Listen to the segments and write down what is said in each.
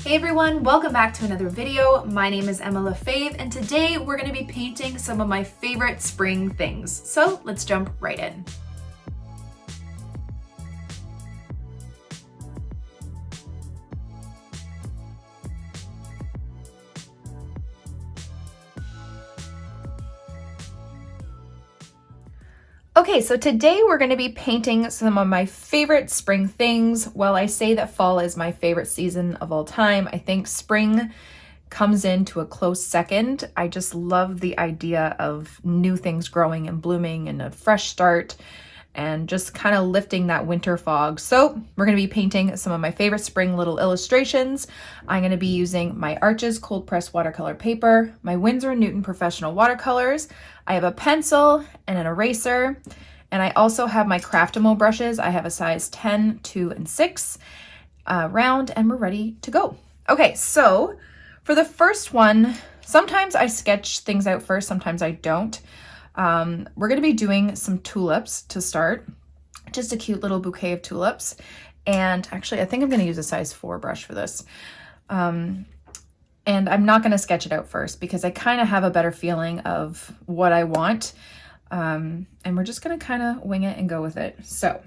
Hey everyone, welcome back to another video. My name is Emma LaFave and today we're going to be painting some of my favorite spring things. So let's jump right in. Okay, so today we're going to be painting some of my favorite spring things. While I say that fall is my favorite season of all time, I think spring comes into a close second. I just love the idea of new things growing and blooming and a fresh start and just kind of lifting that winter fog. So we're going to be painting some of my favorite spring little illustrations. I'm going to be using my Arches cold press watercolor paper, my Winsor & Newton professional watercolors. I have a pencil and an eraser, and I also have my Craftimo brushes. I have a size 10, 2, and 6 round, and we're ready to go. Okay, so for the first one, sometimes I sketch things out first, sometimes I don't. We're going to be doing some tulips to start, just a cute little bouquet of tulips. And actually, I think I'm going to use a size 4 brush for this. And I'm not going to sketch it out first because I kind of have a better feeling of what I want. And we're just going to kind of wing it and go with it. So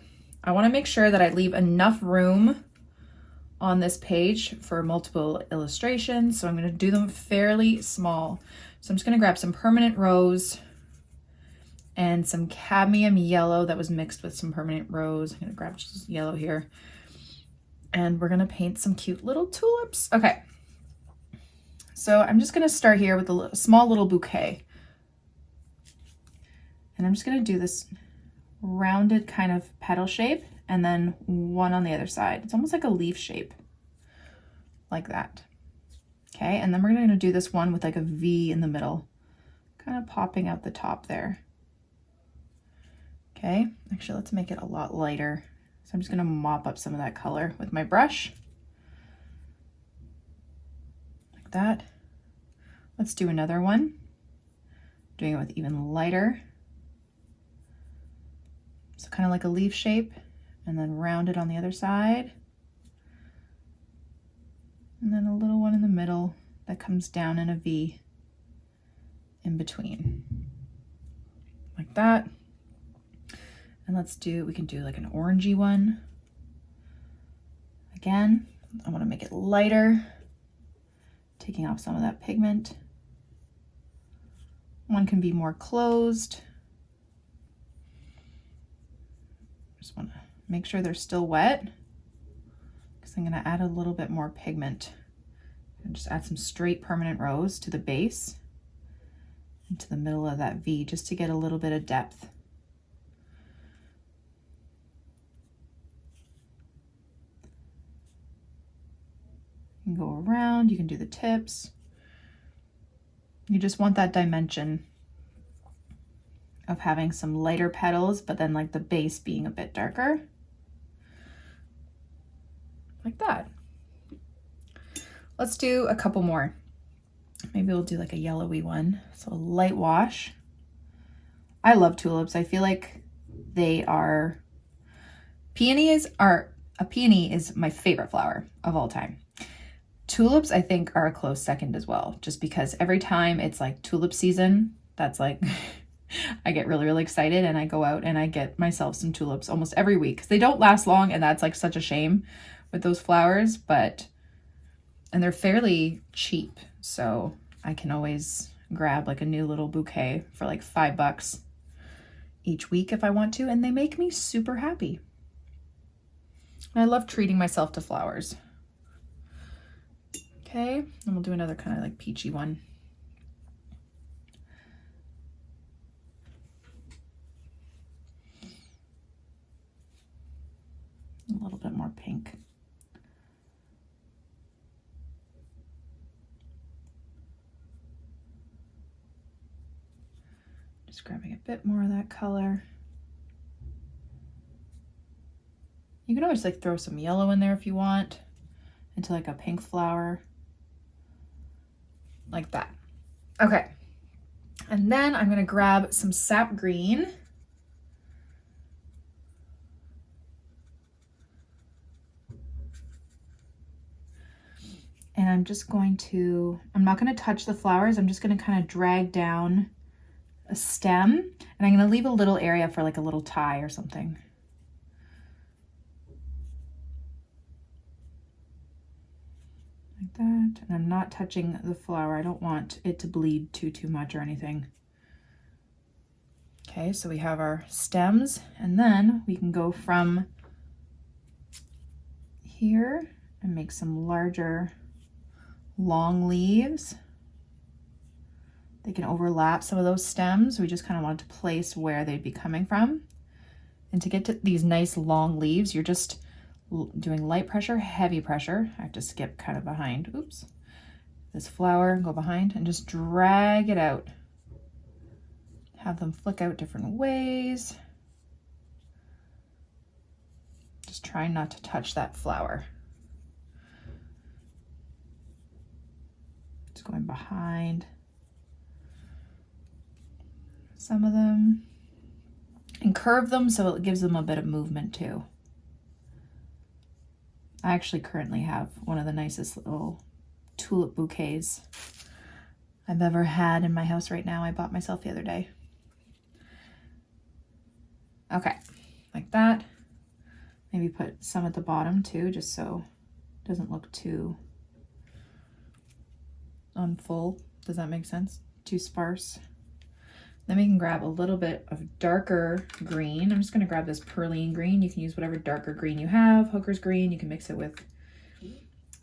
I want to make sure that I leave enough room on this page for multiple illustrations. So I'm going to do them fairly small. So I'm just going to grab some permanent rose and some cadmium yellow that was mixed with some permanent rose. I'm going to grab just yellow here. And we're going to paint some cute little tulips. Okay. So I'm just going to start here with a small little bouquet. And I'm just going to do this rounded kind of petal shape and then one on the other side. It's almost like a leaf shape, like that. Okay, and then we're going to do this one with like a V in the middle, kind of popping out the top there. Okay, actually let's make it a lot lighter. So I'm just going to mop up some of that color with my brush. Like that. Let's do another one. Doing it with even lighter. So kind of like a leaf shape, and then round it on the other side. And then a little one in the middle that comes down in a V in between. Like that. And we can do like an orangey one. Again, I want to make it lighter, taking off some of that pigment. One can be more closed. Just want to make sure they're still wet because I'm going to add a little bit more pigment. And just add some straight permanent rose to the base into the middle of that V just to get a little bit of depth. You can go around, you can do the tips. You just want that dimension of having some lighter petals, but then like the base being a bit darker. Like that. Let's do a couple more. Maybe we'll do like a yellowy one. So a light wash. I love tulips. I feel like a peony is my favorite flower of all time. Tulips, I think, are a close second as well, just because every time it's like tulip season, that's like, I get really, really excited and I go out and I get myself some tulips almost every week because they don't last long and that's like such a shame with those flowers, and they're fairly cheap. So I can always grab like a new little bouquet for like $5 each week if I want to, and they make me super happy. And I love treating myself to flowers. Okay, and we'll do another kind of like peachy one. A little bit more pink. Just grabbing a bit more of that color. You can always like throw some yellow in there if you want, into like a pink flower. Like that. Okay. And then I'm going to grab some sap green. And I'm just going to, I'm not going to touch the flowers. I'm just going to kind of drag down a stem, and I'm going to leave a little area for like a little tie or something. Like that. And I'm not touching the flower. I don't want it to bleed too much or anything. Okay, so we have our stems, and then we can go from here and make some larger long leaves. They can overlap some of those stems. We just kind of want to place where they'd be coming from. And to get to these nice long leaves, you're just doing light pressure, heavy pressure. I have to skip kind of behind, oops, this flower, go behind and just drag it out. Have them flick out different ways. Just try not to touch that flower. Just going behind some of them and curve them so it gives them a bit of movement too. I actually currently have one of the nicest little tulip bouquets I've ever had in my house right now. I bought myself the other day. Okay, like that. Maybe put some at the bottom too, just so it doesn't look too unfull. Does that make sense? Too sparse. Then we can grab a little bit of darker green. I'm just going to grab this perline green. You can use whatever darker green you have, hooker's green. You can mix it with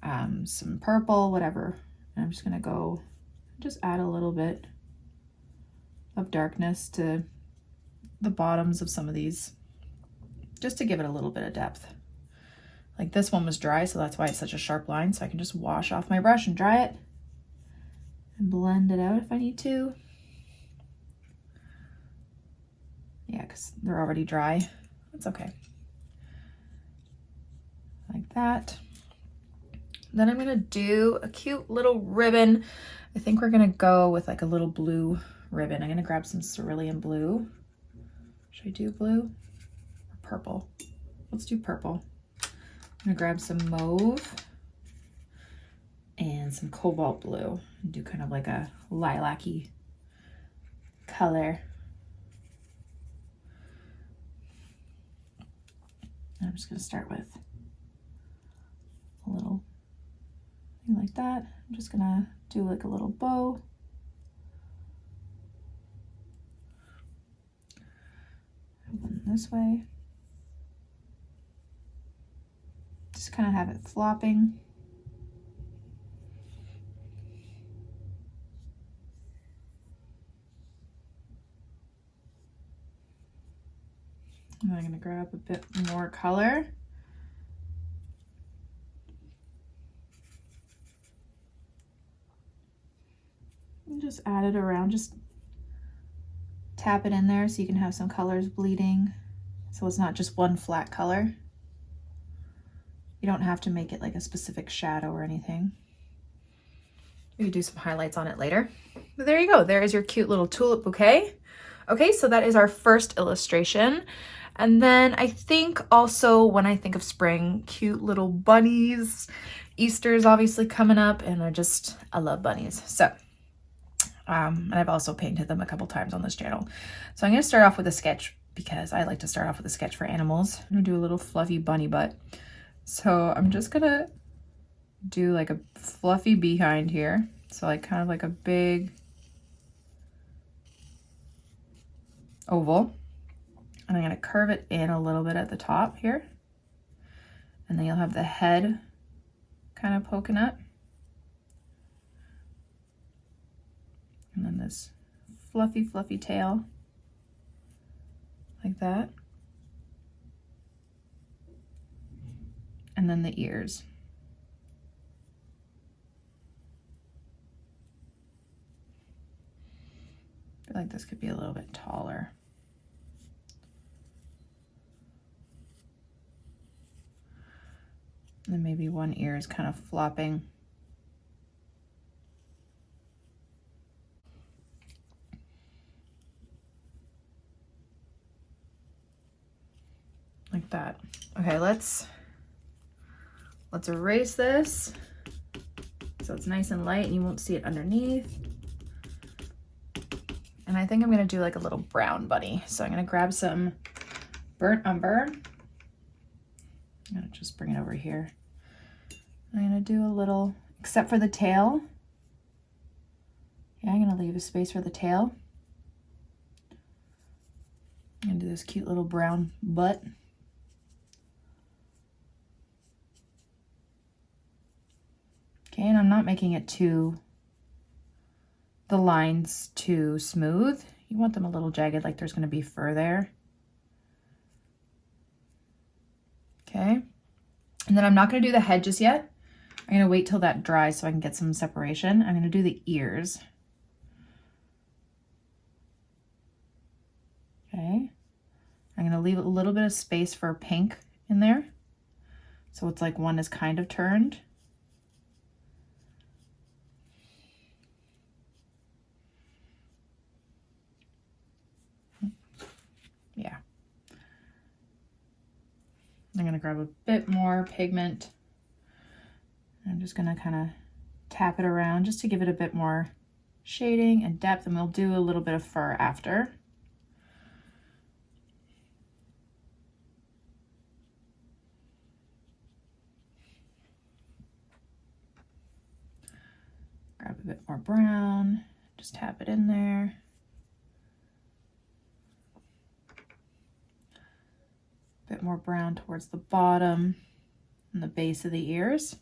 some purple, whatever. And I'm just going to go just add a little bit of darkness to the bottoms of some of these, just to give it a little bit of depth. Like this one was dry, so that's why it's such a sharp line. So I can just wash off my brush and dry it and blend it out if I need to. Yeah, because they're already dry. That's okay. Like that. Then I'm going to do a cute little ribbon. I think we're going to go with like a little blue ribbon. I'm going to grab some cerulean blue. Should I do blue or purple? Let's do purple. I'm going to grab some mauve and some cobalt blue and do kind of like a lilac-y color. I'm just going to start with a little thing like that. I'm just going to do like a little bow. And this way. Just kind of have it flopping. And I'm going to grab a bit more color. And just add it around, just tap it in there so you can have some colors bleeding. So it's not just one flat color. You don't have to make it like a specific shadow or anything. You can do some highlights on it later. But there you go. There is your cute little tulip bouquet. Okay, so that is our first illustration. And then I think also when I think of spring, cute little bunnies. Easter's obviously coming up and I love bunnies. So, and I've also painted them a couple times on this channel. So I'm gonna start off with a sketch because I like to start off with a sketch for animals. I'm gonna do a little fluffy bunny butt. So I'm just gonna do like a fluffy behind here. So like kind of like a big oval. And I'm going to curve it in a little bit at the top here. And then you'll have the head kind of poking up. And then this fluffy, fluffy tail. Like that. And then the ears. I feel like this could be a little bit taller. And then maybe one ear is kind of flopping. Like that. Okay, let's erase this. So it's nice and light and you won't see it underneath. And I think I'm gonna do like a little brown bunny. So I'm gonna grab some burnt umber. I'm gonna just bring it over here. I'm gonna do a little, except for the tail. Yeah, I'm gonna leave a space for the tail. I'm gonna do this cute little brown butt. Okay, and I'm not making it the lines too smooth. You want them a little jagged, like there's gonna be fur there. Okay, and then I'm not gonna do the head just yet. I'm gonna wait till that dries so I can get some separation. I'm gonna do the ears. Okay, I'm gonna leave a little bit of space for pink in there. So it's like one is kind of turned. Yeah. I'm gonna grab a bit more pigment. I'm just gonna kind of tap it around just to give it a bit more shading and depth, and we'll do a little bit of fur after. Grab a bit more brown, just tap it in there. A bit more brown towards the bottom and the base of the ears.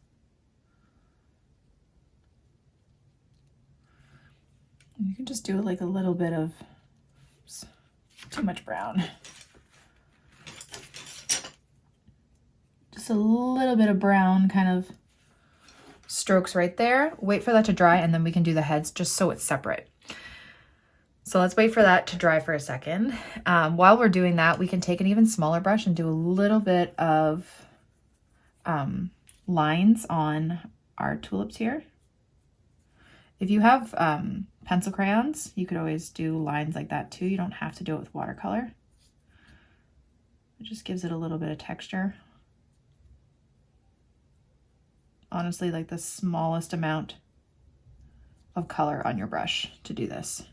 You can just do like a little bit of, oops, too much brown. Just a little bit of brown kind of strokes right there. Wait for that to dry and then we can do the heads just so it's separate. So let's wait for that to dry for a second. While we're doing that, we can take an even smaller brush and do a little bit of lines on our tulips here. If you have pencil crayons, you could always do lines like that too. You don't have to do it with watercolor. It just gives it a little bit of texture. Honestly, like the smallest amount of color on your brush to do this.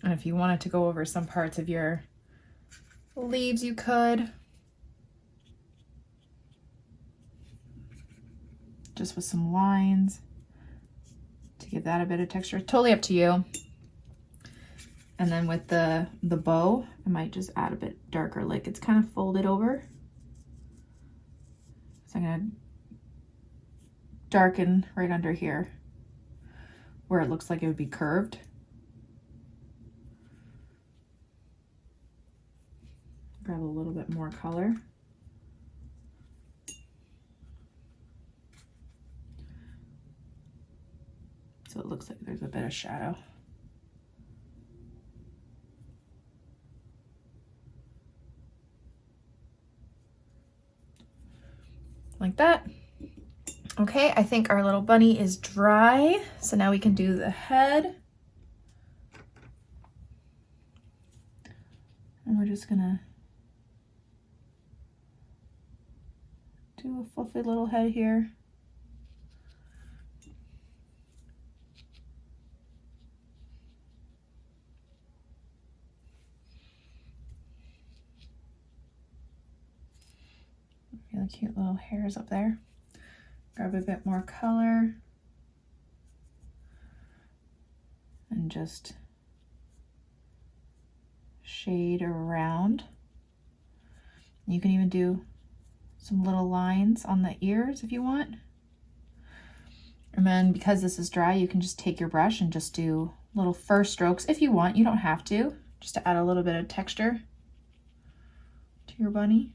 And if you wanted to go over some parts of your leaves, you could. Just with some lines to give that a bit of texture. Totally up to you. And then with the bow, I might just add a bit darker, like it's kind of folded over. So I'm gonna darken right under here where it looks like it would be curved. Grab a little bit more color. So it looks like there's a bit of shadow. Like that. Okay, I think our little bunny is dry. So now we can do the head. And we're just gonna do a fluffy little head here. Really cute little hairs up there. Grab a bit more color and just shade around. You can even do some little lines on the ears if you want. And then because this is dry, you can just take your brush and just do little fur strokes if you want. You don't have to, just to add a little bit of texture to your bunny.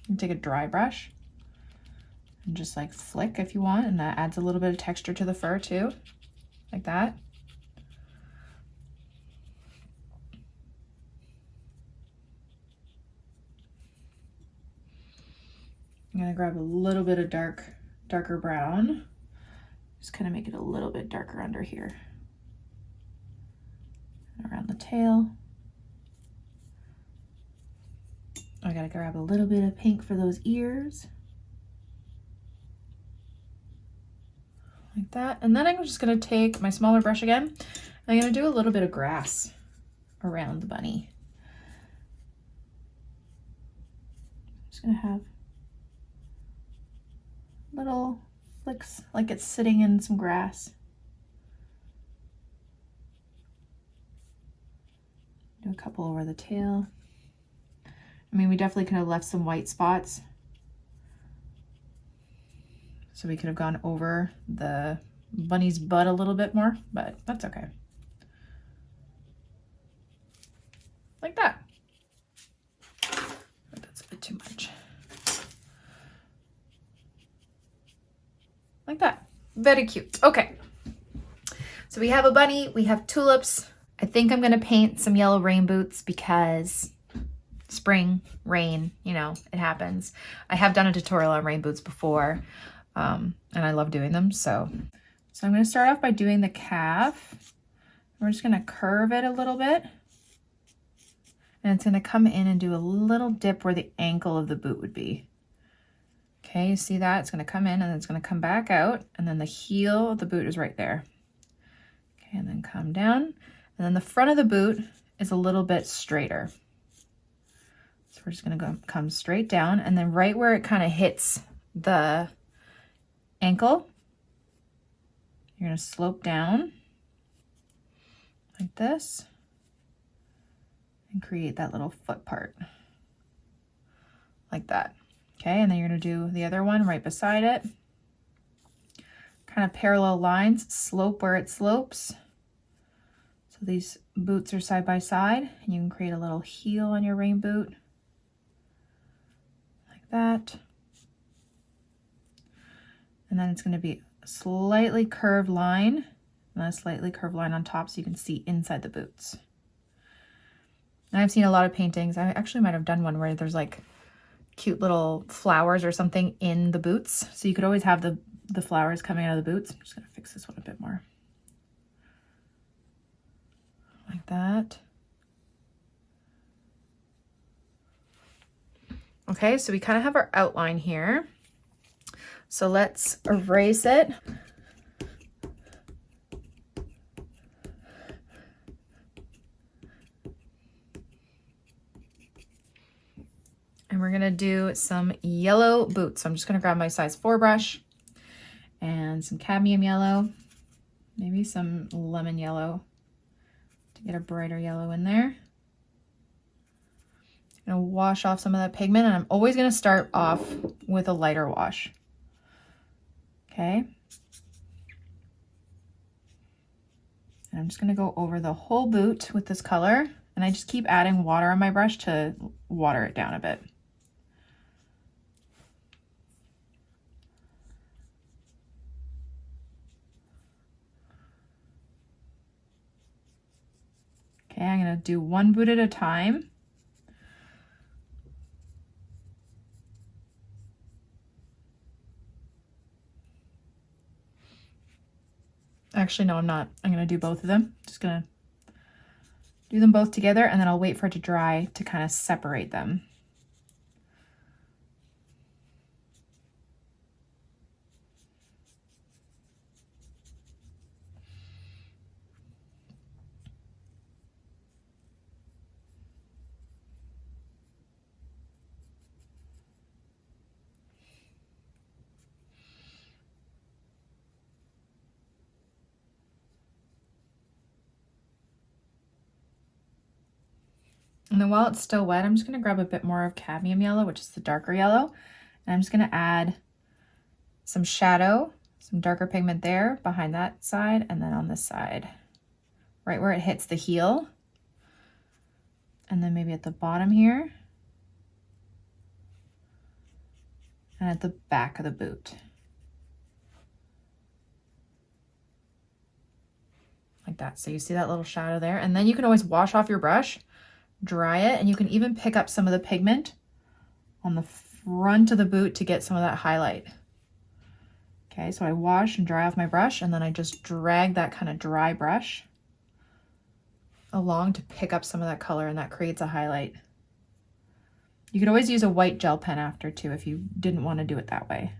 You can take a dry brush and just like flick if you want, and that adds a little bit of texture to the fur too, like that. I'm gonna grab a little bit of darker brown. Just kind of make it a little bit darker under here. Around the tail. I gotta grab a little bit of pink for those ears. Like that. And then I'm just gonna take my smaller brush again. I'm gonna do a little bit of grass around the bunny. I'm just gonna have little flicks like it's sitting in some grass. Do a couple over the tail. I mean, we definitely could have left some white spots. So we could have gone over the bunny's butt a little bit more, but that's okay. Like that. But that's a bit too much. Like that. Very cute. Okay. So we have a bunny, we have tulips. I think I'm gonna paint some yellow rain boots because spring, rain, you know, it happens. I have done a tutorial on rain boots before, and I love doing them. So I'm gonna start off by doing the calf. We're just gonna curve it a little bit. And it's gonna come in and do a little dip where the ankle of the boot would be. Okay, you see that? It's gonna come in and then it's gonna come back out, and then the heel of the boot is right there. Okay, and then come down. And then the front of the boot is a little bit straighter. So we're just gonna come straight down, and then right where it kind of hits the ankle, you're gonna slope down like this and create that little foot part like that. Okay, and then you're gonna do the other one right beside it. Kind of parallel lines, slope where it slopes. So these boots are side by side, and you can create a little heel on your rain boot like that. And then it's gonna be a slightly curved line, and a slightly curved line on top so you can see inside the boots. And I've seen a lot of paintings. I actually might have done one where there's like cute little flowers or something in the boots. So you could always have the flowers coming out of the boots. I'm just gonna fix this one a bit more. Like that. Okay, so we kind of have our outline here. So let's erase it. And we're gonna do some yellow boots. So I'm just gonna grab my size 4 brush and some cadmium yellow, maybe some lemon yellow to get a brighter yellow in there. I'm gonna wash off some of that pigment, and I'm always gonna start off with a lighter wash. Okay. And I'm just gonna go over the whole boot with this color, and I just keep adding water on my brush to water it down a bit. Okay, I'm gonna do one boot at a time. Actually, no, I'm not. I'm gonna do both of them. Just gonna do them both together, and then I'll wait for it to dry to kind of separate them. And then while it's still wet, I'm just gonna grab a bit more of cadmium yellow, which is the darker yellow. And I'm just gonna add some shadow, some darker pigment there behind that side, and then on this side, right where it hits the heel. And then maybe at the bottom here. And at the back of the boot. Like that. So you see that little shadow there, and then you can always wash off your brush, dry it, and you can even pick up some of the pigment on the front of the boot to get some of that highlight. Okay, so I wash and dry off my brush, and then I just drag that kind of dry brush along to pick up some of that color, and that creates a highlight. You could always use a white gel pen after too if you didn't want to do it that way.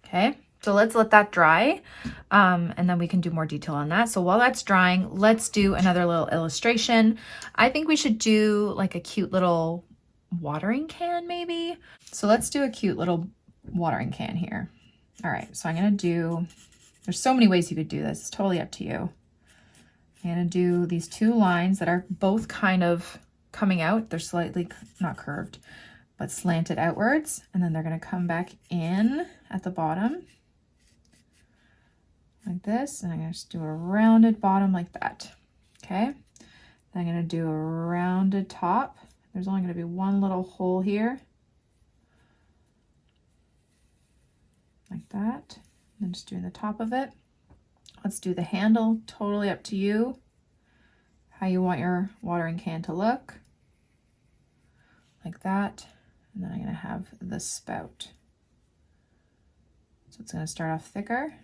Okay, so let's let that dry, and then we can do more detail on that. So while that's drying, let's do another little illustration. I think we should do like a cute little watering can maybe. So let's do a cute little watering can here. All right, so I'm gonna do, there's so many ways you could do this. It's totally up to you. I'm gonna do these two lines that are both kind of coming out. They're slightly, not curved, but slanted outwards. And then they're gonna come back in at the bottom like this. And I'm gonna just do a rounded bottom like that. Okay, then I'm gonna do a rounded top. There's only going to be one little hole here, like that. And then just doing the top of it. Let's do the handle, totally up to you, how you want your watering can to look, like that. And then I'm going to have the spout. So it's going to start off thicker,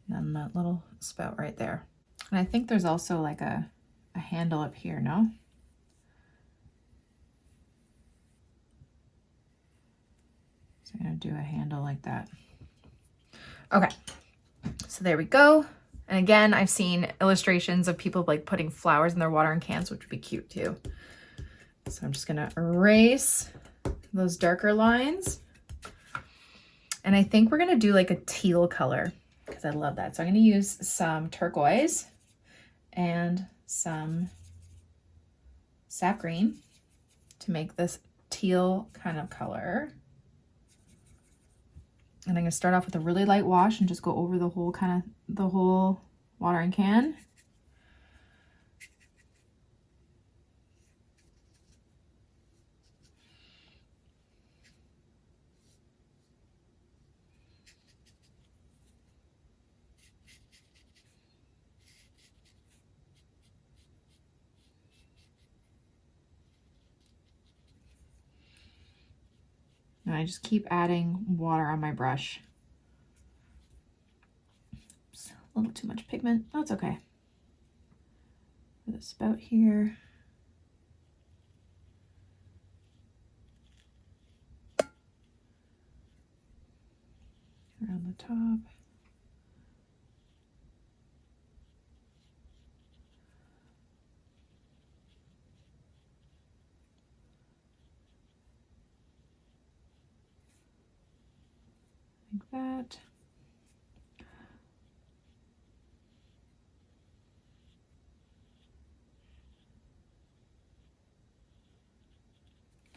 and then that little spout right there. And I think there's also like a handle up here, no? So I'm going to do a handle like that. Okay, so there we go. And again, I've seen illustrations of people like putting flowers in their watering cans, which would be cute too. So I'm just going to erase those darker lines. And I think we're going to do like a teal color because I love that. So I'm going to use some turquoise and some sap green to make this teal kind of color. And I'm going to start off with a really light wash and just go over the whole the whole watering can. And I just keep adding water on my brush. Oops, a little too much pigment. That's okay. For the spout here. Around the top. Like that.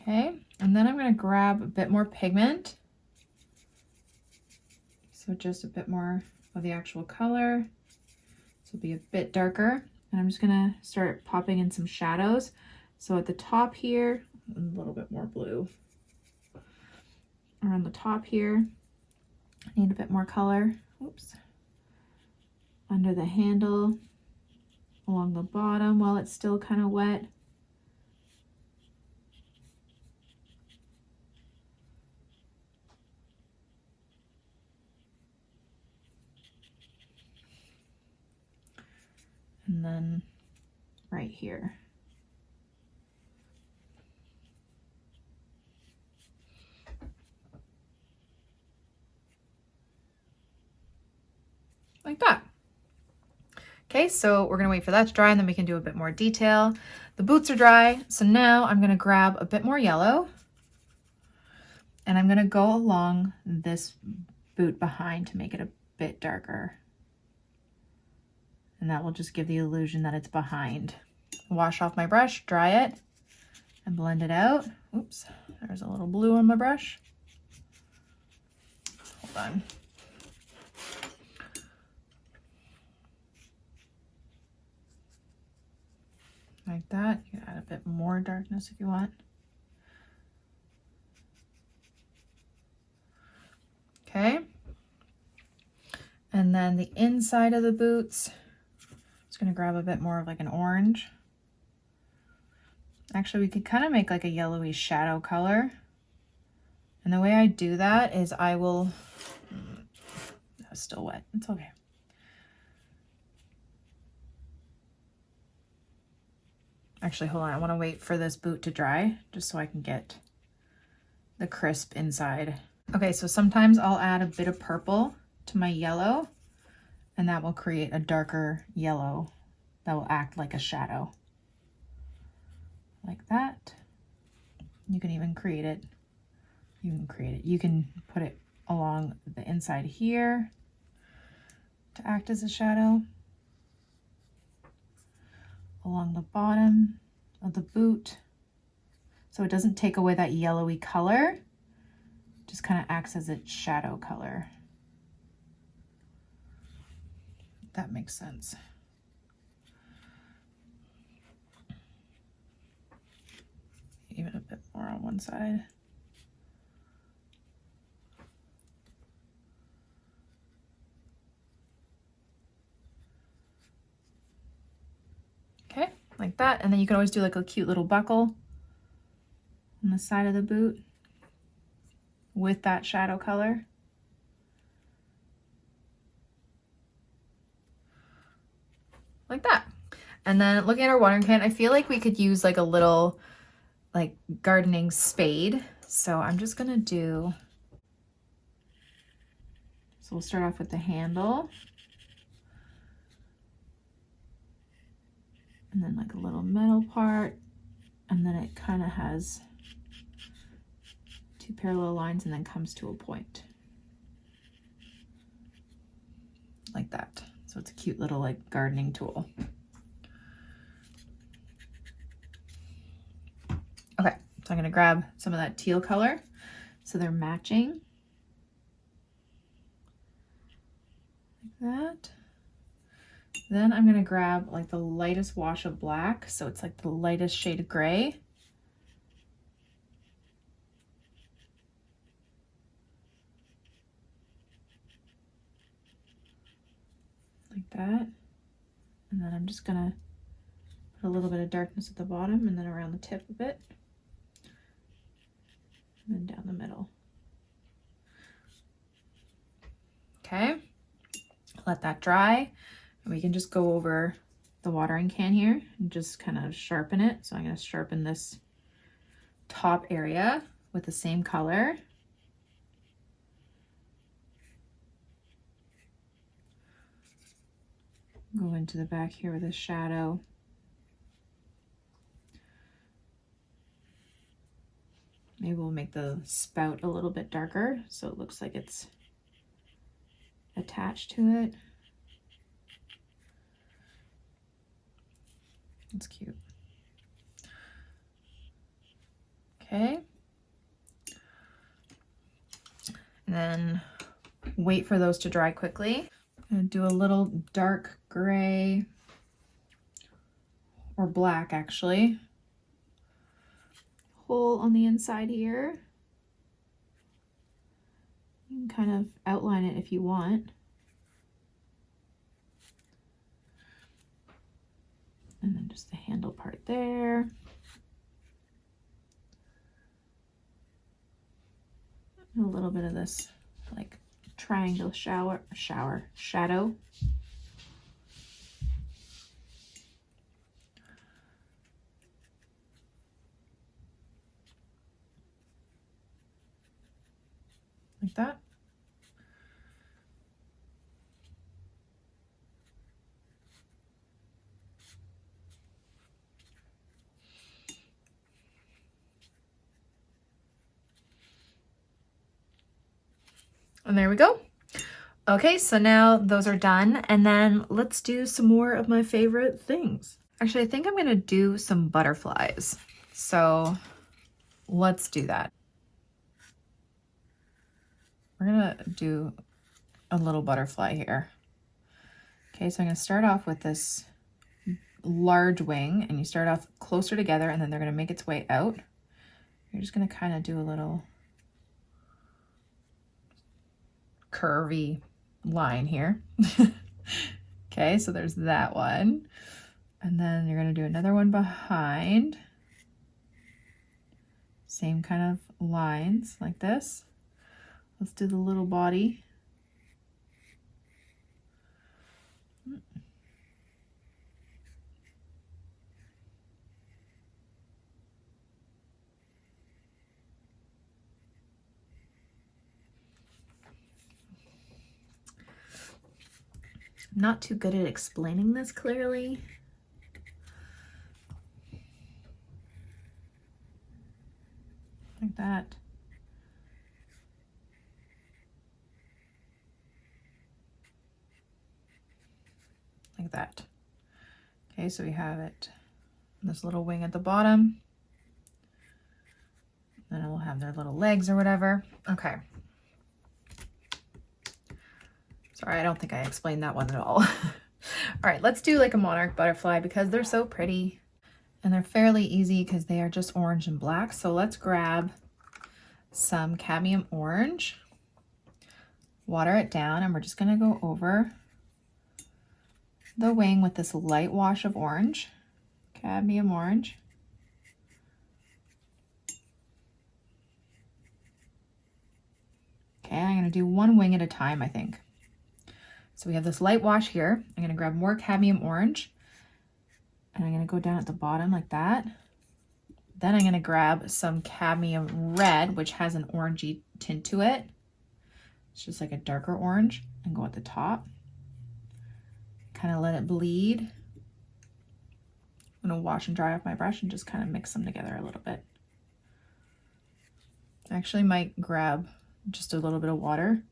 Okay, and then I'm going to grab a bit more pigment. So just a bit more of the actual color. This will be a bit darker. And I'm just going to start popping in some shadows. So at the top here, a little bit more blue. Around the top here, I need a bit more color. Oops. Under the handle, along the bottom while it's still kind of wet. And then right here. Like that. Okay, so we're gonna wait for that to dry and then we can do a bit more detail. The boots are dry, so now I'm gonna grab a bit more yellow and I'm gonna go along this boot behind to make it a bit darker. And that will just give the illusion that it's behind. Wash off my brush, dry it, and blend it out. Oops, there's a little blue on my brush. Hold on. Like that. You can add a bit more darkness if you want. Okay. And then the inside of the boots, just gonna grab a bit more of like an orange. Actually, we could kind of make like a yellowy shadow color. And the way I do that is I will, that was still wet, it's okay. Actually, hold on, I wanna wait for this boot to dry just so I can get the crisp inside. Okay, so sometimes I'll add a bit of purple to my yellow and that will create a darker yellow that will act like a shadow. Like that. You can even create it. You can put it along the inside here to act as a shadow. Along the bottom of the boot. So it doesn't take away that yellowy color, just kind of acts as its shadow color. If that makes sense. Even a bit more on one side. Okay, like that. And then you can always do like a cute little buckle on the side of the boot with that shadow color. Like that. And then looking at our watering can, I feel like we could use like a little like gardening spade. So I'm just gonna do, so we'll start off with the handle. And then like a little metal part. And then it kind of has two parallel lines and then comes to a point. Like that. So it's a cute little like gardening tool. Okay, so I'm gonna grab some of that teal color so they're matching. Like that. Then I'm gonna grab like the lightest wash of black, so it's like the lightest shade of gray. Like that. And then I'm just gonna put a little bit of darkness at the bottom and then around the tip a bit. And then down the middle. Okay, let that dry. And we can just go over the watering can here and just kind of sharpen it. So I'm going to sharpen this top area with the same color. Go into the back here with a shadow. Maybe we'll make the spout a little bit darker so it looks like it's attached to it. It's cute. Okay. And then wait for those to dry quickly. I'm gonna do a little dark gray or black actually. Hole on the inside here. You can kind of outline it if you want. And then just the handle part there. And a little bit of this like triangle shadow. Like that. And there we go. Okay, so now those are done, and then let's do some more of my favorite things. Actually, I think I'm gonna do some butterflies. So let's do that. We're gonna do a little butterfly here. Okay, so I'm gonna start off with this large wing, and you start off closer together, and then they're gonna make its way out. You're just gonna kind of do a little curvy line here. Okay, so there's that one. And then you're gonna do another one behind. Same kind of lines like this. Let's do the little body. I'm not too good at explaining this clearly. Like that. Like that. Okay, so we have it, this little wing at the bottom. Then it will have their little legs or whatever. Okay. Sorry, I don't think I explained that one at all. All right, let's do like a monarch butterfly because they're so pretty and they're fairly easy because they are just orange and black. So let's grab some cadmium orange, water it down, and we're just gonna go over the wing with this light wash of orange, cadmium orange. Okay, I'm gonna do one wing at a time, I think. So we have this light wash here. I'm gonna grab more cadmium orange and I'm gonna go down at the bottom like that. Then I'm gonna grab some cadmium red, which has an orangey tint to it. It's just like a darker orange, and go at the top. Kind of let it bleed. I'm gonna wash and dry off my brush and just kind of mix them together a little bit. I actually might grab just a little bit of water,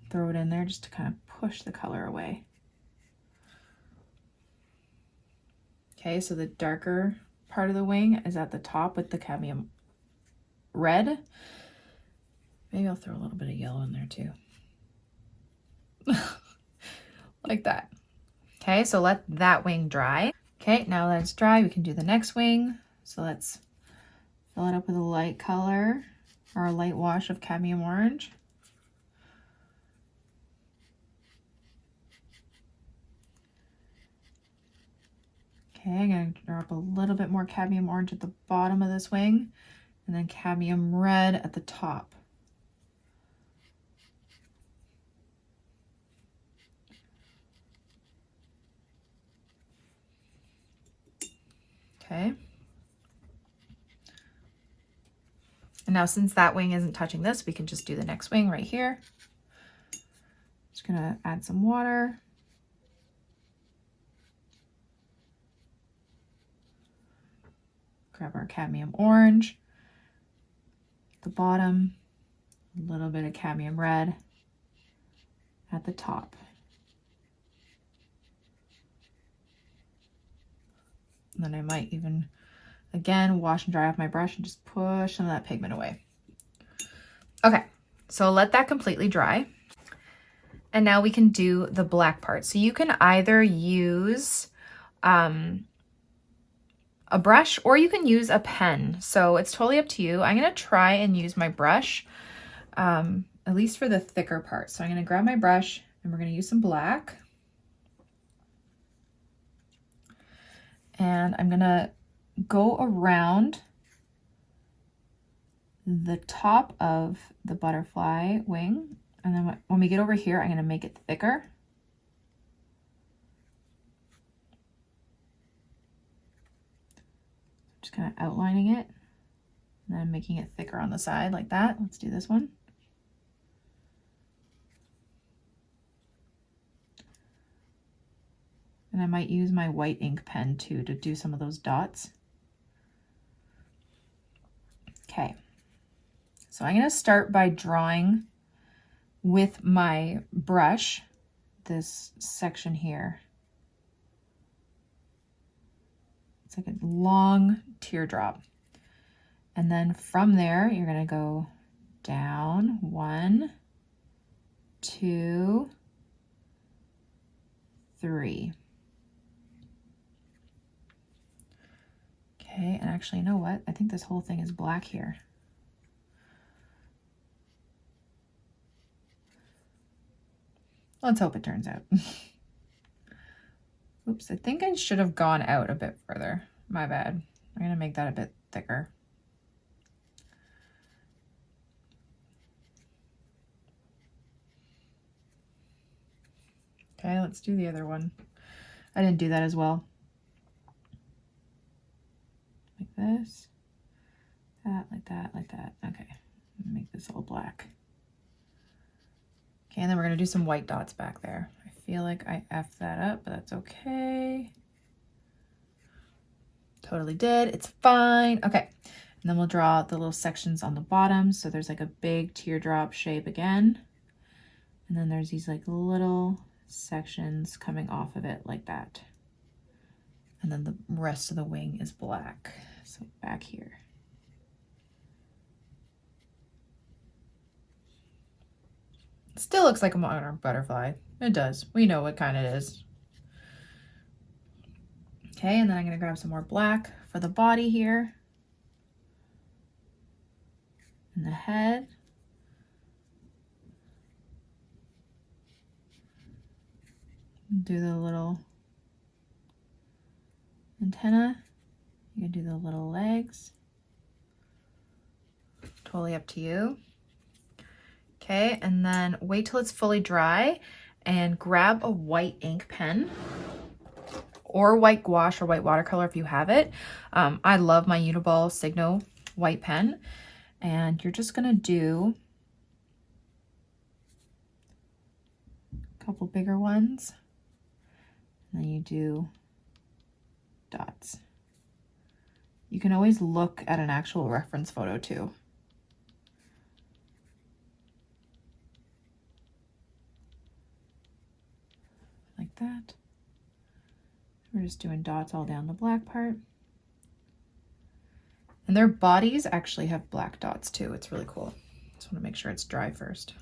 throw it in there just to kind of push the color away. Okay, so the darker part of the wing is at the top with the cadmium red. Maybe I'll throw a little bit of yellow in there too. Like that. Okay, so let that wing dry. Okay, now that it's dry, we can do the next wing. So let's fill it up with a light color or a light wash of cadmium orange. Okay, I'm going to drop a little bit more cadmium orange at the bottom of this wing and then cadmium red at the top. Okay. And now since that wing isn't touching this, we can just do the next wing right here. Just gonna add some water. Grab our cadmium orange at the bottom, a little bit of cadmium red at the top. And then I might even, again, wash and dry off my brush and just push some of that pigment away. Okay, so let that completely dry. And now we can do the black part. So you can either use a brush or you can use a pen. So it's totally up to you. I'm gonna try and use my brush, at least for the thicker part. So I'm gonna grab my brush and we're gonna use some black. And I'm gonna go around the top of the butterfly wing. And then when we get over here, I'm gonna make it thicker. Just kind of outlining it and then making it thicker on the side like that. Let's do this one. And I might use my white ink pen too to do some of those dots. Okay, so I'm gonna start by drawing with my brush this section here. It's like a long teardrop. And then from there, you're gonna go down 1, 2, 3. Okay, and actually, you know what? I think this whole thing is black here. Let's hope it turns out. Oops, I think I should have gone out a bit further. My bad. I'm gonna make that a bit thicker. Okay, let's do the other one. I didn't do that as well. Like this. That, like that, like that. Okay, make this all black. Okay, and then we're gonna do some white dots back there. I feel like I effed that up, but that's okay. Totally did, it's fine. Okay, and then we'll draw the little sections on the bottom. So there's like a big teardrop shape again. And then there's these like little sections coming off of it like that. And then the rest of the wing is black. So back here. It still looks like a modern butterfly. It does. We know what kind it is. Okay, and then I'm gonna grab some more black for the body here. And the head. Do the little antenna. You can do the little legs. Totally up to you. Okay, and then wait till it's fully dry and grab a white ink pen or white gouache or white watercolor if you have it. I love my Uniball Signo white pen. And you're just gonna do a couple bigger ones. And then you do dots. You can always look at an actual reference photo too. Like that. We're just doing dots all down the black part. And their bodies actually have black dots too. It's really cool. Just want to make sure it's dry first.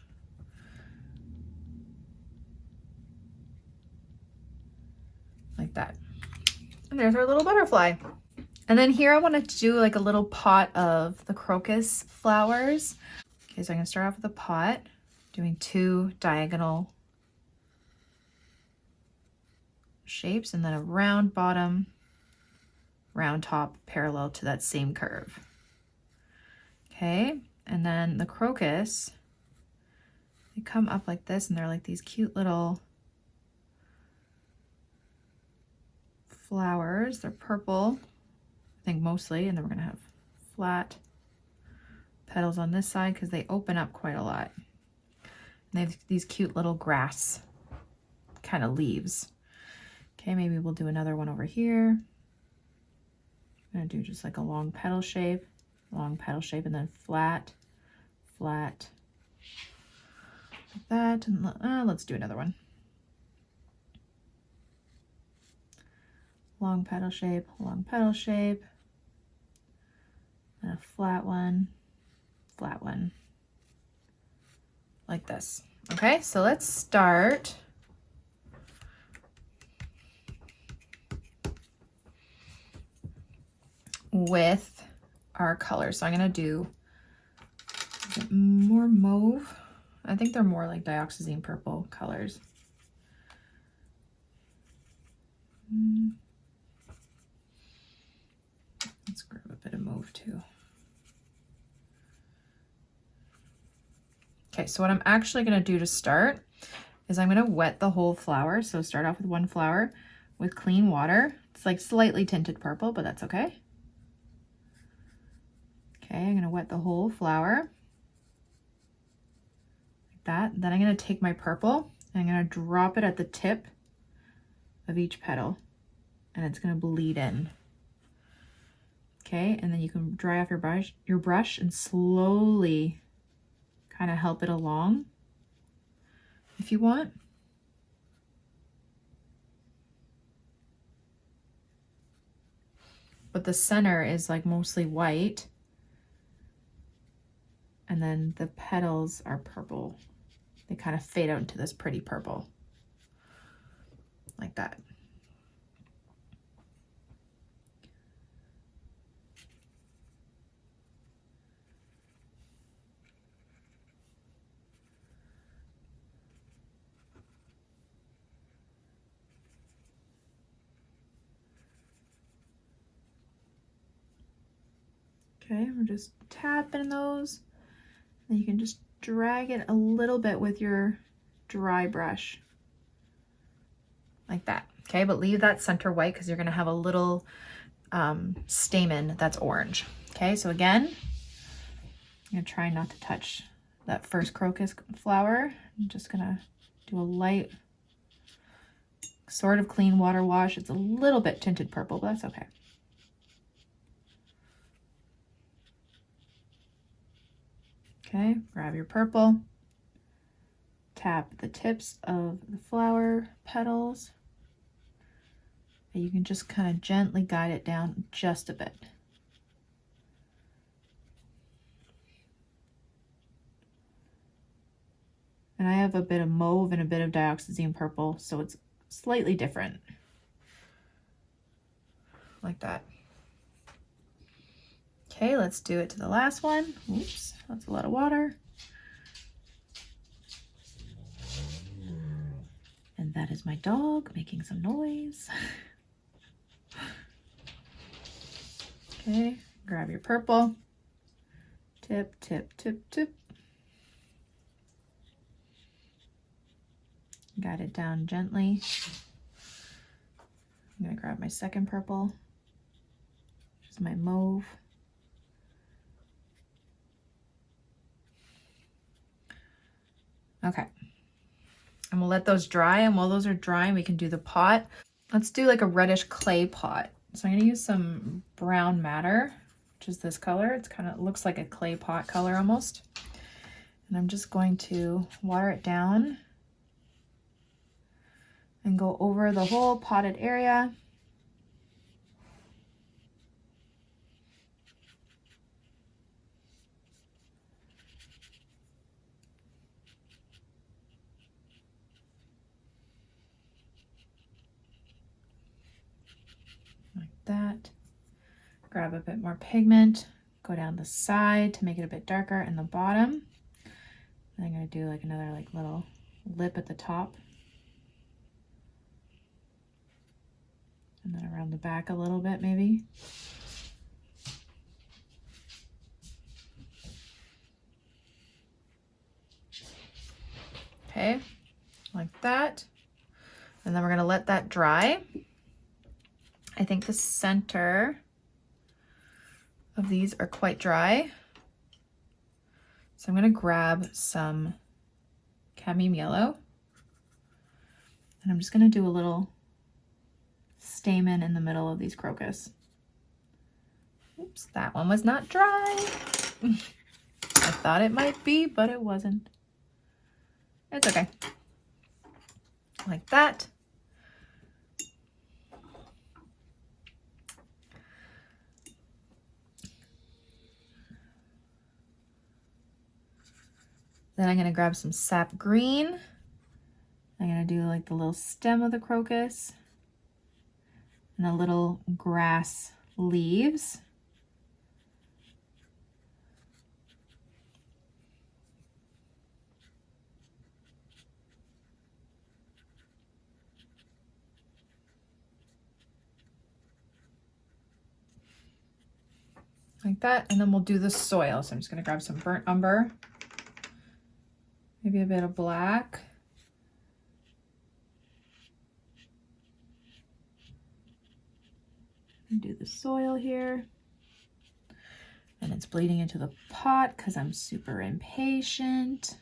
Like that. And there's our little butterfly. And then here I wanted to do like a little pot of the crocus flowers. Okay, so I'm gonna start off with a pot, doing 2 diagonal shapes and then a round bottom, round top parallel to that same curve. Okay, and then the crocus, they come up like this and they're like these cute little flowers. They're purple, I think mostly, and then we're gonna have flat petals on this side because they open up quite a lot. And they have these cute little grass kind of leaves. Okay, maybe we'll do another one over here. I'm gonna do just like a long petal shape, and then flat, flat, like that. And let's do another one. Long petal shape, and a flat one, like this. Okay, so let's start with our colors. So I'm gonna do more mauve. I think they're more like dioxazine purple colors. Let's grab a bit of mauve too. Okay, so what I'm actually gonna do to start is I'm gonna wet the whole flower. So start off with one flower with clean water. It's like slightly tinted purple, but that's okay. Okay, I'm gonna wet the whole flower like that. Then I'm gonna take my purple and I'm gonna drop it at the tip of each petal and it's gonna bleed in. Okay, and then you can dry off your brush and slowly kind of help it along if you want. But the center is like mostly white. And then the petals are purple. They kind of fade out into this pretty purple. Like that. Okay, we're just tapping those. And you can just drag it a little bit with your dry brush. Like that. Okay, but leave that center white because you're gonna have a little stamen that's orange. Okay, so again, I'm gonna try not to touch that first crocus flower. I'm just gonna do a light, sort of clean water wash. It's a little bit tinted purple, but that's okay. Okay, grab your purple, tap the tips of the flower petals, and you can just kind of gently guide it down just a bit. And I have a bit of mauve and a bit of dioxazine purple, so it's slightly different. Like that. Okay, let's do it to the last one. Oops, that's a lot of water. And that is my dog making some noise. Okay, grab your purple. Tip, tip, tip, tip. Guide it down gently. I'm gonna grab my second purple, which is my mauve. Okay, and we'll let those dry, and while those are drying, we can do the pot. Let's do like a reddish clay pot. So I'm gonna use some brown madder, which is this color. It's kind of looks like a clay pot color almost. And I'm just going to water it down and go over the whole potted area. Like that. Grab a bit more pigment, go down the side to make it a bit darker in the bottom. And I'm gonna do like another like little lip at the top. And then around the back a little bit maybe. Okay, like that. And then we're gonna let that dry. I think the center of these are quite dry. So I'm gonna grab some cadmium yellow. And I'm just gonna do a little stamen in the middle of these crocus. Oops, that one was not dry. I thought it might be, but it wasn't. It's okay. Like that. Then I'm gonna grab some sap green. I'm gonna do like the little stem of the crocus and the little grass leaves. Like that, and then we'll do the soil. So I'm just gonna grab some burnt umber, maybe a bit of black. And do the soil here. And it's bleeding into the pot because I'm super impatient.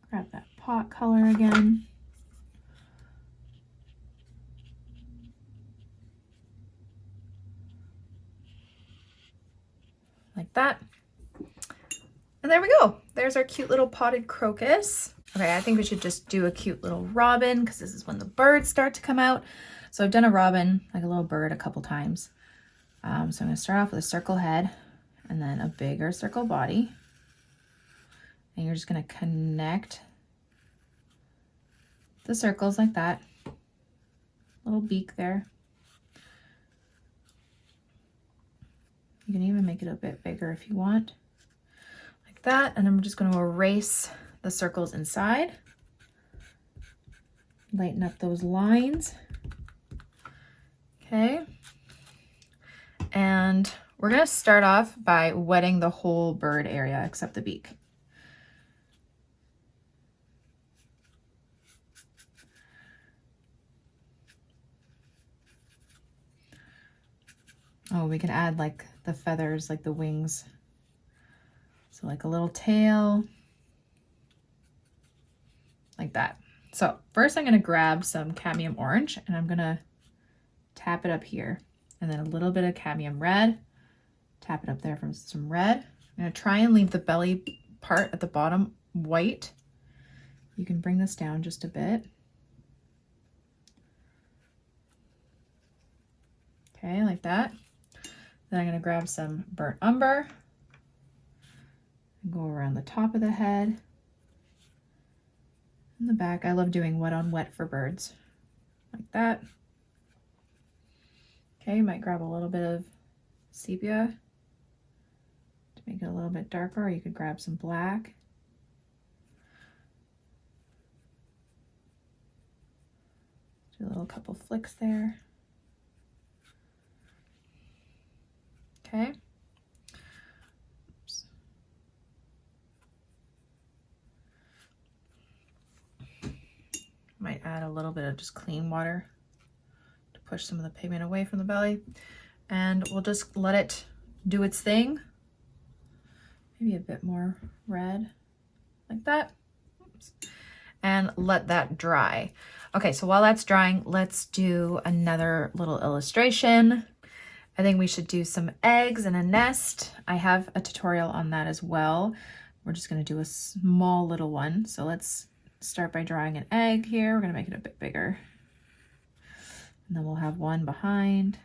Grab that pot color again. Like that. And there we go. There's our cute little potted crocus. Okay, I think we should just do a cute little robin because this is when the birds start to come out. So I've done a robin, like a little bird, a couple times. So I'm gonna start off with a circle head and then a bigger circle body. And you're just gonna connect the circles like that. Little beak there. You can even make it a bit bigger if you want, like that. And I'm just going to erase the circles inside. Lighten up those lines. Okay. And we're going to start off by wetting the whole bird area except the beak. Oh, we can add like the feathers, like the wings. So like a little tail, like that. So first I'm going to grab some cadmium orange and I'm going to tap it up here, and then a little bit of cadmium red, tap it up there from some red. I'm going to try and leave the belly part at the bottom white. You can bring this down just a bit. Okay, like that. Then I'm going to grab some burnt umber and go around the top of the head and the back. I love doing wet on wet for birds, like that. Okay, might grab a little bit of sepia to make it a little bit darker, or you could grab some black. Do a little couple flicks there. Okay. Oops. Might add a little bit of just clean water to push some of the pigment away from the belly. And we'll just let it do its thing. Maybe a bit more red, like that. Oops. And let that dry. Okay, so while that's drying, let's do another little illustration. I think we should do some eggs and a nest. I have a tutorial on that as well. We're just going to do a small little one. So let's start by drawing an egg here. We're going to make it a bit bigger. And then we'll have one behind.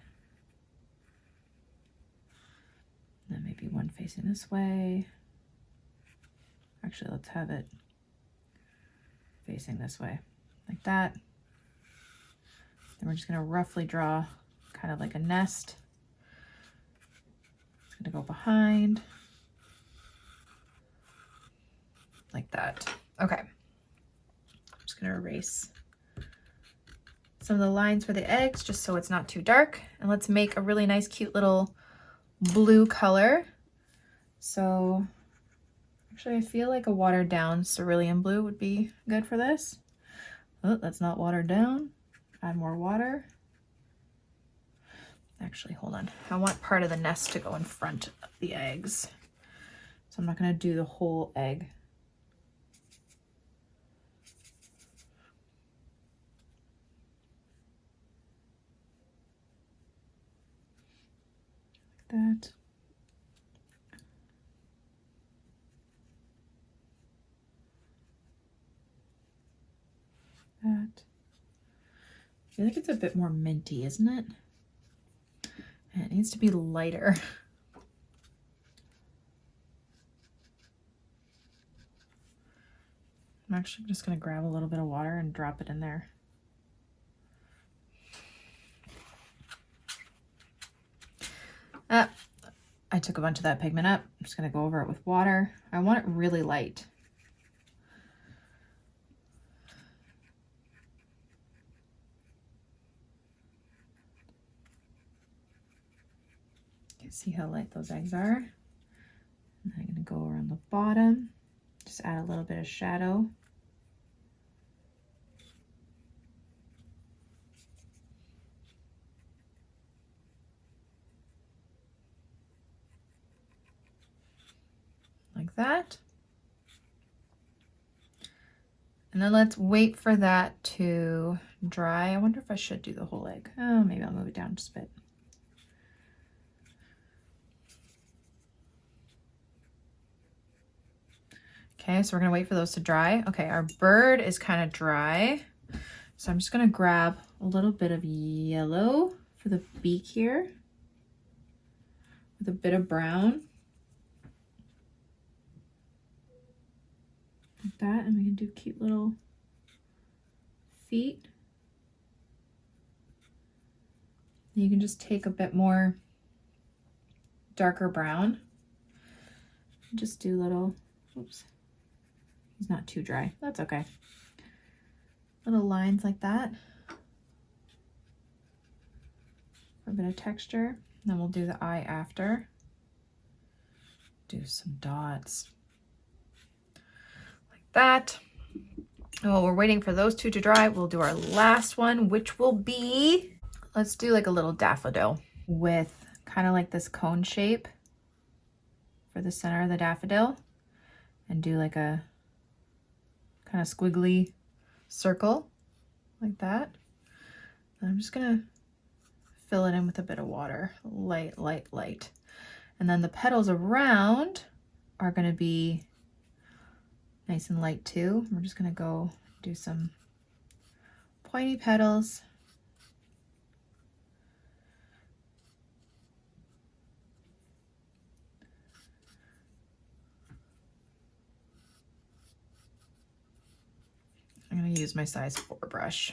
And then maybe one facing this way. Actually, let's have it facing this way, like that. Then we're just going to roughly draw kind of like a nest. It's going to go behind, like that. Okay. I'm just going to erase some of the lines for the eggs just so it's not too dark. And let's make a really nice, cute little blue color. So actually, I feel like a watered down cerulean blue would be good for this. Oh, that's not watered down. Add more water. Actually, hold on. I want part of the nest to go in front of the eggs. So I'm not going to do the whole egg. Like that. That. I feel like it's a bit more minty, isn't it? And it needs to be lighter. I'm actually just going to grab a little bit of water and drop it in there. I took a bunch of that pigment up. I'm just going to go over it with water. I want it really light. See how light those eggs are. And I'm going to go around the bottom, just add a little bit of shadow. Like that. And then let's wait for that to dry. I wonder if I should do the whole egg. Oh, maybe I'll move it down just a bit. Okay, so we're gonna wait for those to dry. Okay, our bird is kind of dry. So I'm just gonna grab a little bit of yellow for the beak here with a bit of brown. Like that, and we can do cute little feet. You can just take a bit more darker brown. Just do little, oops, he's not too dry, that's okay. Little lines like that for a bit of texture. Then we'll do the eye after. Do some dots like that. And while we're waiting for those two to dry, we'll do our last one, which will be, let's do like a little daffodil with kind of like this cone shape for the center of the daffodil, and do like a kind of squiggly circle like that. And I'm just gonna fill it in with a bit of water, light, light, light. And then the petals around are gonna be nice and light too. We're just gonna go do some pointy petals. I'm gonna use my size 4 brush.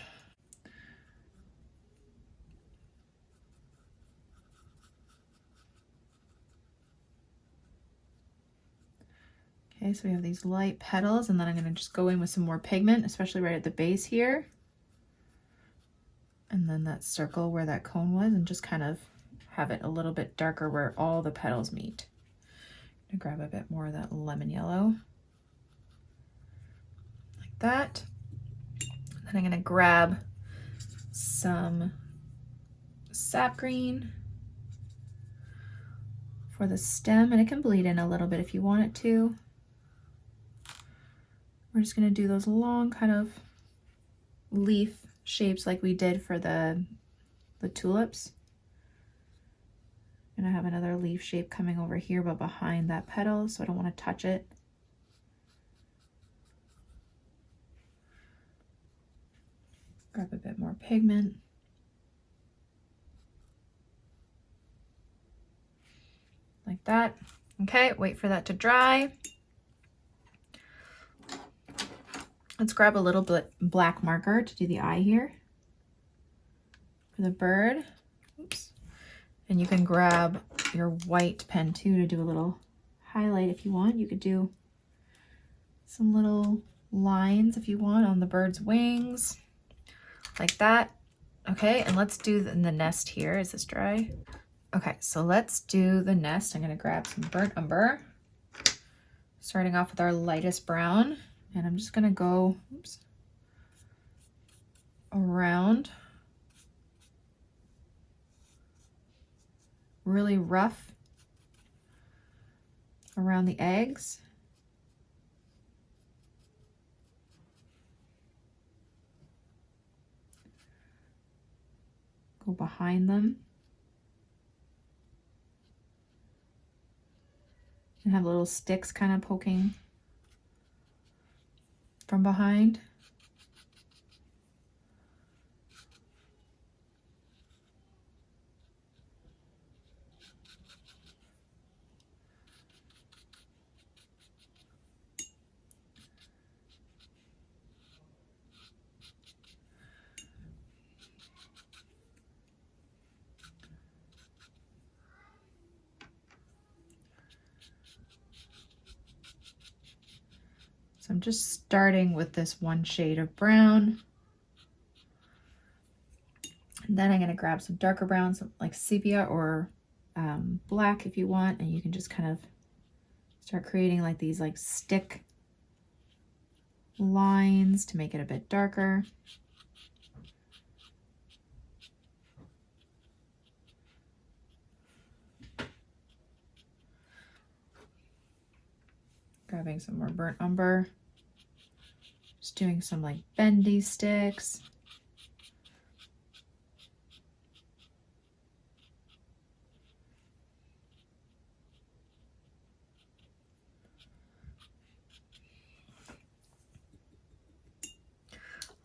Okay, so we have these light petals, and then I'm gonna just go in with some more pigment, especially right at the base here. And then that circle where that cone was, and just kind of have it a little bit darker where all the petals meet. I'm gonna grab a bit more of that lemon yellow, like that. Then I'm gonna grab some sap green for the stem, and it can bleed in a little bit if you want it to. We're just gonna do those long kind of leaf shapes like we did for the tulips. I'm gonna have another leaf shape coming over here, but behind that petal, so I don't want to touch it. Grab a bit more pigment. Like that. Okay, wait for that to dry. Let's grab a little bit black marker to do the eye here for the bird. Oops. And you can grab your white pen too to do a little highlight if you want. You could do some little lines if you want on the bird's wings, like that. Okay, and let's do the nest here. Is this dry? Okay, so let's do the nest. I'm gonna grab some burnt umber, starting off with our lightest brown. And I'm just gonna go, oops, around, really rough around the eggs. Go behind them. And have little sticks kind of poking from behind. So I'm just starting with this one shade of brown. And then I'm gonna grab some darker browns, some like sepia or black if you want, and you can just kind of start creating like these like stick lines to make it a bit darker. Grabbing some more burnt umber. Just doing some like bendy sticks.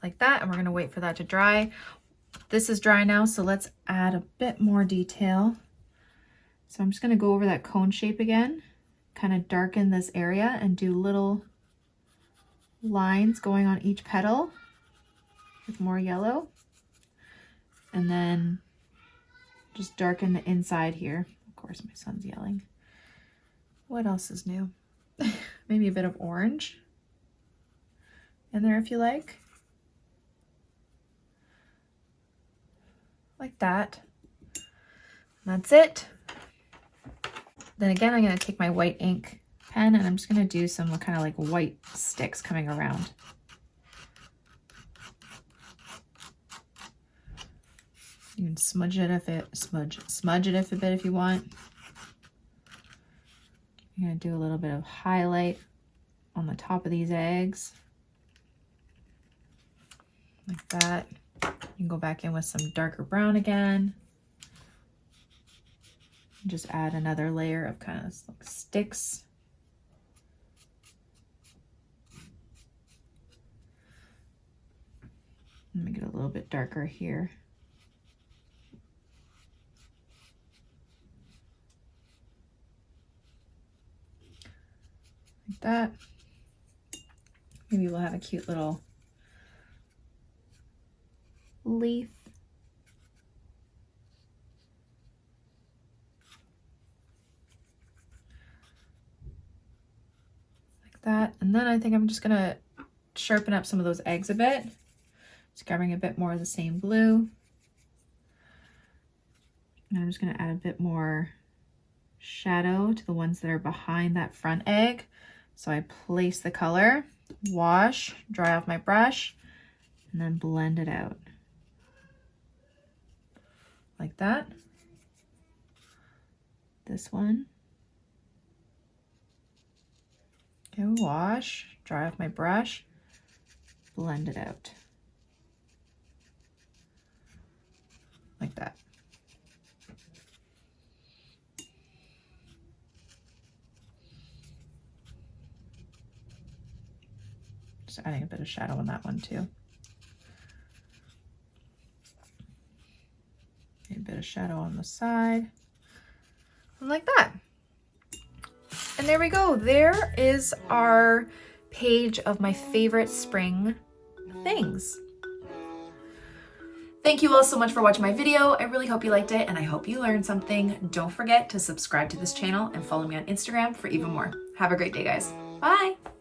Like that, and we're gonna wait for that to dry. This is dry now, so let's add a bit more detail. So I'm just gonna go over that cone shape again, kind of darken this area and do little lines going on each petal with more yellow. And then just darken the inside here, Of course, my son's yelling. What else is new? Maybe a bit of orange in there if you like. Like that. That's it. Then again, I'm going to take my white ink pen and I'm just going to do some kind of like white sticks coming around. You can smudge it if it smudge it a bit if you want. I'm going to do a little bit of highlight on the top of these eggs. Like that. You can go back in with some darker brown again. Just add another layer of kind of like sticks. Let me get a little bit darker here. Like that. Maybe we'll have a cute little leaf. Like that. And then I think I'm just gonna sharpen up some of those eggs a bit. Just grabbing a bit more of the same blue. And I'm just gonna add a bit more shadow to the ones that are behind that front egg. So I place the color, wash, dry off my brush, and then blend it out. Like that. This one. Okay, wash, dry off my brush, blend it out. Like that. Just adding a bit of shadow on that one too. A bit of shadow on the side. And like that. And there we go. There is our page of my favorite spring things. Thank you all so much for watching my video. I really hope you liked it and I hope you learned something. Don't forget to subscribe to this channel and follow me on Instagram for even more. Have a great day, guys. Bye.